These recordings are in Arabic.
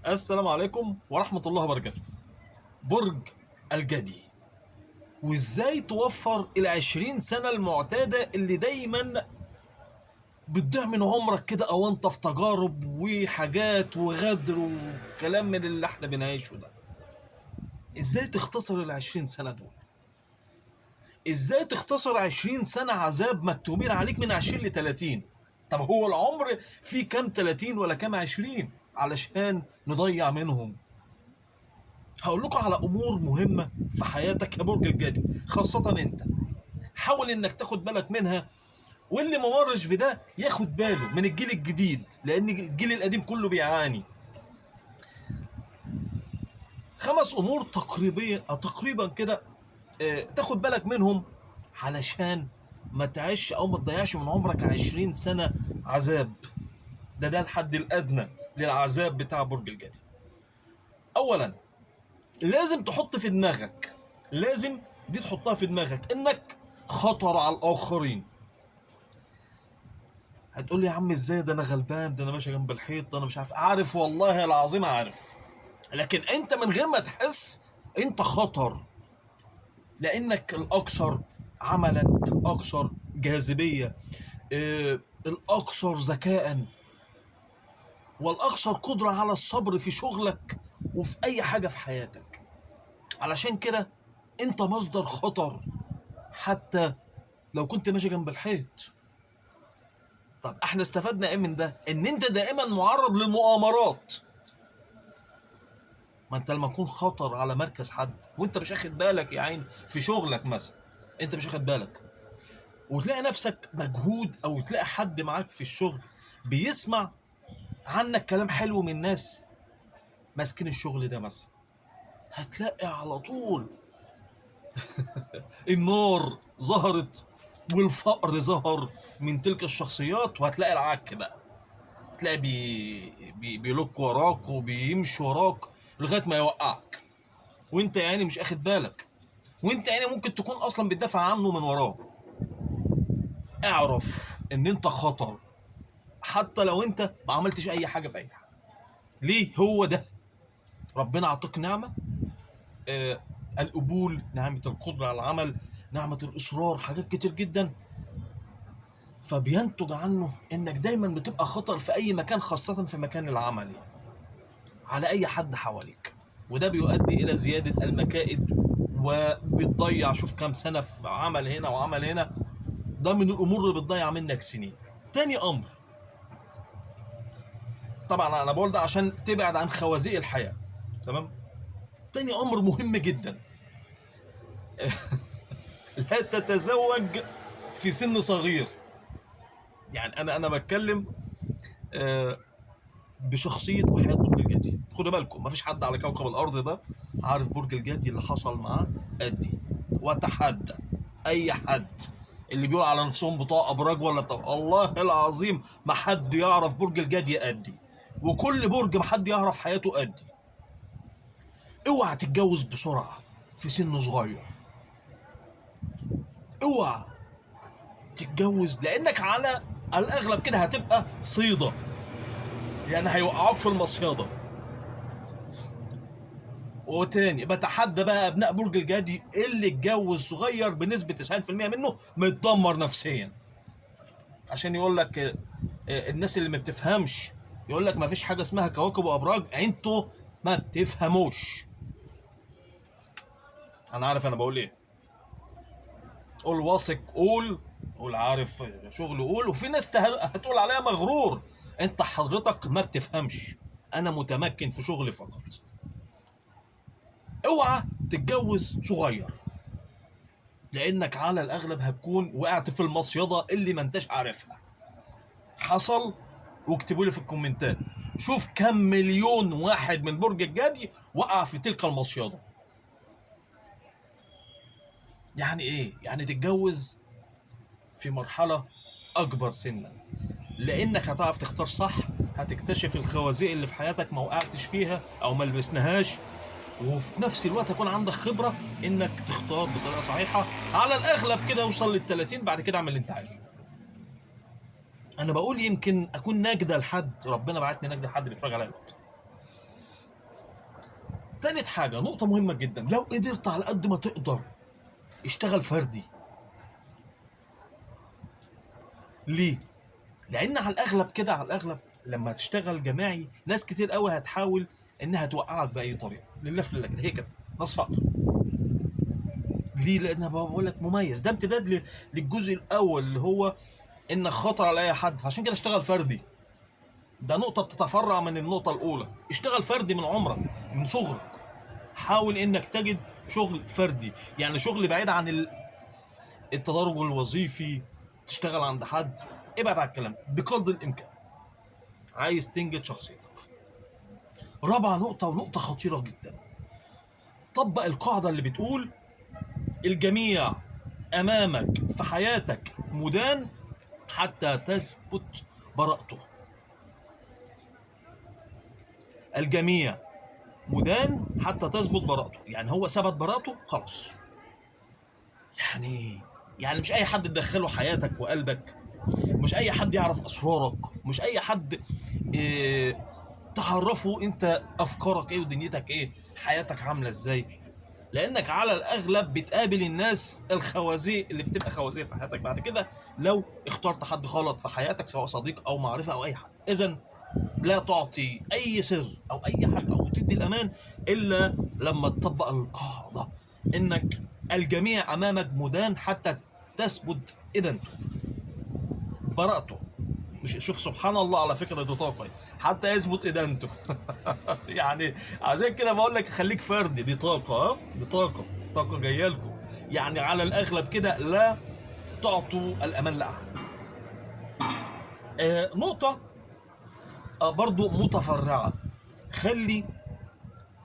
السلام عليكم ورحمة الله وبركاته. برج الجدي، وازاي توفر ال20 سنة المعتادة اللي دايما بتضيع من عمرك كده، او انت في تجارب وحاجات وغدر وكلام من اللي احنا بنعيشه ده. ازاي تختصر ال20 سنة دول؟ ازاي تختصر 20 سنة عذاب مكتوبين عليك من 20 ل 30؟ طب هو العمر فيه كام 30 ولا كام 20 علشان نضيع منهم؟ هقول لكم على امور مهمه في حياتك يا برج الجدي، خاصه انت. حاول انك تاخد بالك منها، واللي ما مرش بده ياخد باله من الجيل الجديد، لان الجيل القديم كله بيعاني. 5 امور تقريبا كده، تاخد بالك منهم علشان ما تعيش او ما تضيعش من عمرك 20 سنه عذاب. ده الحد الادنى للعذاب بتاع برج الجدي. اولا، لازم تحط في دماغك، لازم دي تحطها في دماغك، انك خطر على الاخرين. هتقول لي يا عم ازاي؟ ده انا غلبان، ده انا ماشي جنب الحيط، ده انا مش عارف والله العظيم عارف. لكن انت من غير ما تحس انت خطر، لانك الاكثر عملا، الاكثر جاذبيه، الاكثر ذكاء، والاكثر قدره على الصبر في شغلك وفي اي حاجه في حياتك. علشان كده انت مصدر خطر، حتى لو كنت ماشي جنب الحيط. طب احنا استفدنا ايه من ده؟ ان انت دائما معرض للمؤامرات. ما انت لما تكون خطر على مركز حد وانت مش واخد بالك يا عين، في شغلك مثلا انت مش واخد بالك، وتلاقي نفسك مجهود، او تلاقي حد معاك في الشغل بيسمع عنك كلام حلو من ناس ماسكين الشغل ده مثلا، هتلاقي على طول النار ظهرت والفقر ظهر من تلك الشخصيات، وهتلاقي العك بقى. تلاقي بيلوك وراك وبيمشي وراك لغايه ما يوقعك، وانت يعني مش اخد بالك، وانت يعني ممكن تكون اصلا بتدافع عنه من وراه. اعرف ان انت خطر، حتى لو انت ما عملتش اي حاجه في اي حاجه. ليه؟ هو ده ربنا اعطاك نعمه، القبول، نعمه القدره على العمل، نعمه الاصرار، حاجات كتير جدا. فبينتج عنه انك دايما بتبقى خطر في اي مكان، خاصه في مكان العمل يعني، على اي حد حواليك. وده بيؤدي الى زياده المكائد، وبتضيع شوف كام سنه في عمل هنا وعمل هنا. ده من الامور اللي بتضيع منك سنين. تاني امر، طبعا انا بقول ده عشان تبعد عن خوازيق الحياه، تمام. تاني امر مهم جدا، لا تتزوج في سن صغير. يعني انا بتكلم بشخصيه وحياه برج الجدي. خدوا بالكم، مفيش حد على كوكب الارض ده عارف برج الجدي اللي حصل معاه قدي. واتحدى اي حد اللي بيقول على نفسهم بتوع ابراج ولا بتوع، الله العظيم ما حد يعرف برج الجدي قدي، وكل برج ما حد يعرف حياته قدي. اوعى تتجوز بسرعه في سن صغير، اوعى تتجوز، لانك على الاغلب كده هتبقى صيده، يعني هيوقعوك في المصيده. وتاني بتحدى بقى ابناء برج الجدي اللي اتجوز صغير بنسبه 90% منه متدمر نفسيا. عشان يقول لك الناس اللي ما بتفهمش، يقول لك ما فيش حاجه اسمها كواكب وابراج، انتوا ما بتفهموش. انا عارف انا بقول ايه، قول واثق، قول عارف شغل، قول. وفي ناس هتقول عليا مغرور. انت حضرتك ما بتفهمش، انا متمكن في شغلي فقط. اوعى تتجوز صغير، لانك على الاغلب هتكون وقعت في المصيده اللي ما انتش عارفها. حصل؟ واكتبوا لي في الكومنتات، شوف كم مليون واحد من برج الجدي وقع في تلك المصيده. يعني ايه؟ يعني تتجوز في مرحله اكبر سنا، لانك هتعرف تختار صح، هتكتشف الخوازيق اللي في حياتك ما وقعتش فيها او ما لبسناهاش، وفي نفس الوقت هيكون عندك خبره انك تختار بطريقه صحيحه. على الاغلب كده اوصل لل30، بعد كده اعمل اللي انت عايزه. انا بقول يمكن اكون نجده لحد، ربنا بعتني نجده لحد بيتفرج عليا دلوقتي. تالت حاجة، نقطة مهمة جدا، لو قدرت على قد ما تقدر اشتغل فردي. ليه؟ لأن على الأغلب كده، على الأغلب لما تشتغل جماعي ناس كتير قوي هتحاول إنها توقعك بأي طريقة، لله في لله كده، هي كده ناس فقر. ليه؟ لأن بقول لك مميز، ده امتداد للجزء الأول اللي هو إنك خطر على أي حد، فعشان كده اشتغل فردي. ده نقطة بتتفرع من النقطة الأولى، اشتغل فردي من عمرك، من صغرك. حاول إنك تجد شغل فردي، يعني شغل بعيد عن التدرج الوظيفي، تشتغل عند حد، ابعد عن الكلام بقدر الإمكان. عايز تنجد شخصيتك. رابع نقطة ونقطة خطيرة جدا، طبق القاعدة اللي بتقول الجميع أمامك في حياتك مدان حتى تثبت براءته. الجميع مدان حتى تثبت براءته، يعني هو ثبت براءته خلاص. يعني مش اي حد تدخله حياتك وقلبك، مش اي حد يعرف اسرارك، مش اي حد إيه تعرفه انت افكارك ايه ودنيتك ايه، حياتك عامله ازاي. لانك على الاغلب بتقابل الناس الخوازيق اللي بتبقى خوازيق في حياتك بعد كده لو اخترت حد غلط في حياتك، سواء صديق او معرفه او اي حد. اذا لا تعطي اي سر او اي حاجه او تدي الامان الا لما تطبق القاعده انك الجميع امامك مدان حتى تثبت ادانته، براءته. مش شوف سبحان الله، على فكره دي طاقه، حتى يثبت ادانته. يعني عشان كده بقول لك خليك فردي، دي طاقه، دي طاقه، طاقه جايه لكم. يعني على الاغلب كده لا تعطوا الامان لاحد. نقطه برضو متفرعه، خلي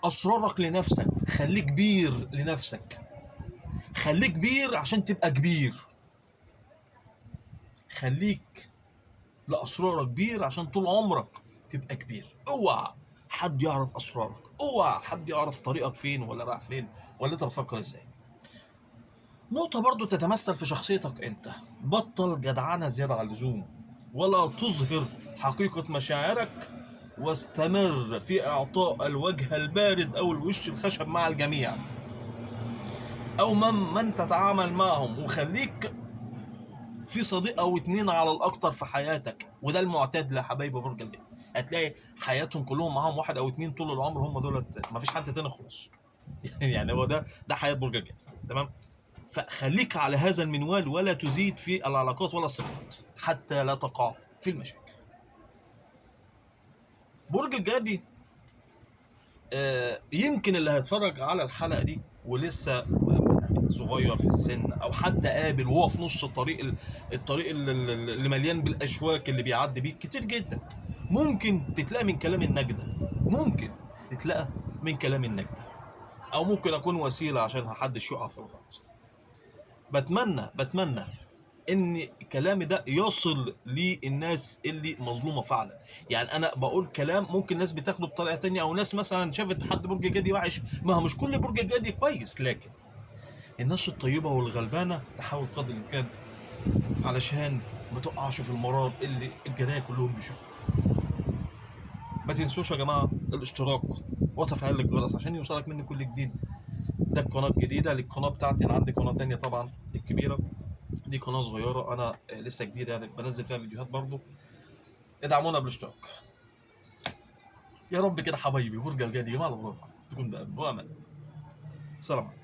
اسرارك لنفسك، خليك كبير لنفسك، خليك كبير عشان تبقى كبير. خليك لاسرارك كبير عشان طول عمرك تبقى كبير. اوعى حد يعرف اسرارك، اوعى حد يعرف طريقك فين ولا رايح فين ولا انت بتفكر ازاي. نقطة برضو تتمثل في شخصيتك انت، بطل جدعنة زيادة عن اللزوم، ولا تظهر حقيقة مشاعرك، واستمر في اعطاء الوجه البارد او الوش الخشب مع الجميع او من تتعامل معهم، وخليك في صديق او اتنين على الاكتر في حياتك، وده المعتاد لحبايب برج الجدي. هتلاقي حياتهم كلهم معاهم واحد او اتنين طول العمر، هم دولت، مفيش حد تاني خلاص. يعني هو ده حياة برج الجدي، تمام. فخليك على هذا المنوال، ولا تزيد في العلاقات ولا الصفات حتى لا تقع في المشاكل. برج الجدي يمكن اللي هيتفرج على الحلقة دي ولسه صغير في السن، او حتى قابل وهو في نص الطريق اللي مليان بالاشواك اللي بيعدي بيه كتير جدا، ممكن تتلاقى من كلام النجدة، ممكن تتلاقى من كلام النجدة، او ممكن اكون وسيلة عشان محدش يقع في الغلط. بتمنى ان كلامي ده يصل للناس اللي مظلومه فعلا. يعني انا بقول كلام ممكن ناس بتاخده بطريقه تانية، او ناس مثلا شافت حد برج جدي وحش، ما هو مش كل برج جدي كويس، لكن الناس الطيبه والغلبانه تحاول قدر الامكان علشان ما تقعش في المرار اللي الجدايه كلهم بيشوفوه. ما تنسوش يا جماعه الاشتراك وتفعيل الجرس عشان يوصلك مني كل جديد. ده القناه الجديده للقناه بتاعتي، انا عندي قناه تانية طبعا الكبيره، دي قناه صغيره انا لسه جديده، يعني بنزل فيها فيديوهات برضو. ادعمونا بالاشتراك. يا رب كده حبايبي برج الجدي، يا جماعه تكون بأمن وأمان. سلام عليكم.